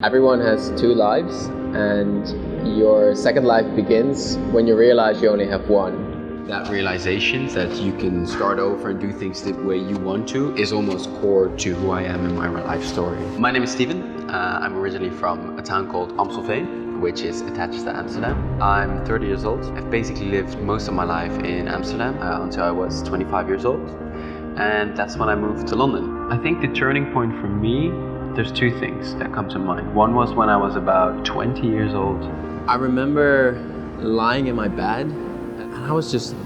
Everyone has two lives, and your second life begins when you realize you only have one. That realization that you can start over and do things the way you want to is almost core to who I am in my life story. My name is Steven. I'm originally from a town called Amstelveen, which is attached to Amsterdam. I'm 30 years old. I've basically lived most of my life in Amsterdam until I was 25 years old. And that's when I moved to London. I think the turning point for me, there's two things that come to mind. One was when I was about 20 years old. I remember lying in my bed and I was just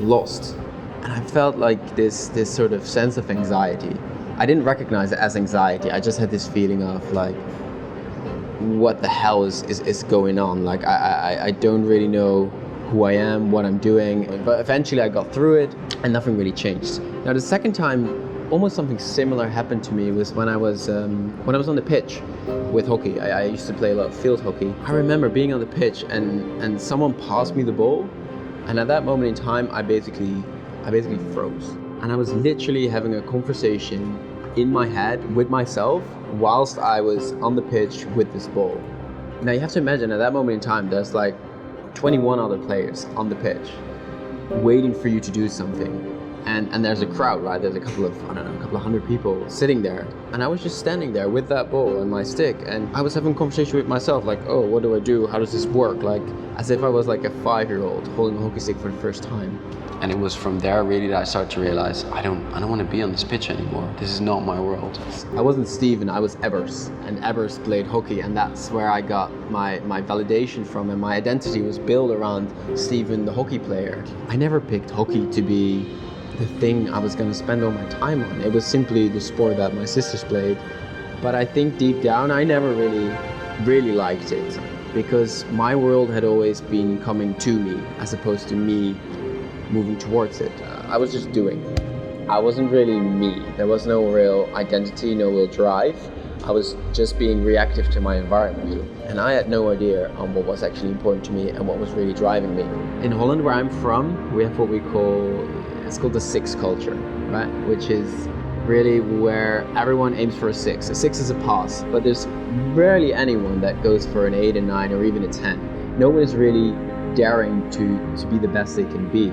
lost. And I felt like this sort of sense of anxiety. I didn't recognize it as anxiety. I just had this feeling of like, what the hell is going on? Like I don't really know who I am, what I'm doing. But eventually I got through it and nothing really changed. Now the second time, almost something similar happened to me was when I was on the pitch with hockey. I used to play a lot of field hockey. I remember being on the pitch and someone passed me the ball, and at that moment in time I basically froze. And I was literally having a conversation in my head with myself whilst I was on the pitch with this ball. Now you have to imagine at that moment in time there's like 21 other players on the pitch waiting for you to do something. And there's a crowd, right? There's a couple of hundred people sitting there. And I was just standing there with that ball and my stick. And I was having a conversation with myself, like, oh, what do I do? How does this work? Like, as if I was like a 5-year-old holding a hockey stick for the first time. And it was from there really that I started to realize, I don't want to be on this pitch anymore. This is not my world. I wasn't Steven, I was Ebbers. And Ebbers played hockey, and that's where I got my validation from. And my identity was built around Steven, the hockey player. I never picked hockey to be the thing I was going to spend all my time on. It was simply the sport that my sisters played. But I think deep down I never really liked it, because my world had always been coming to me as opposed to me moving towards it. I was just doing. I wasn't really me. There was no real identity, no real drive. I was just being reactive to my environment. And I had no idea on what was actually important to me and what was really driving me. In Holland, where I'm from, we have what we call, it's called the 6 culture, right? Which is really where everyone aims for a 6. A 6 is a pass, but there's rarely anyone that goes for an 8, a 9, or even a 10. No one is really daring to be the best they can be.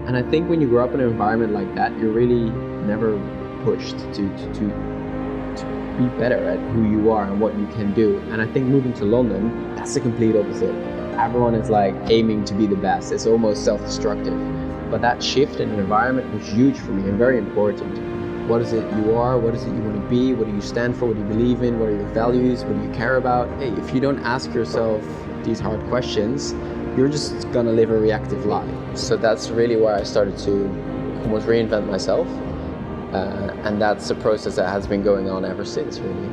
And I think when you grow up in an environment like that, you're really never pushed to be better at who you are and what you can do. And I think moving to London, that's the complete opposite. Everyone is like aiming to be the best. It's almost self-destructive. But that shift in the environment was huge for me and very important. What is it you are? What is it you want to be? What do you stand for? What do you believe in? What are your values? What do you care about? Hey, if you don't ask yourself these hard questions, you're just gonna live a reactive life. So that's really where I started to almost reinvent myself. And that's a process that has been going on ever since, really.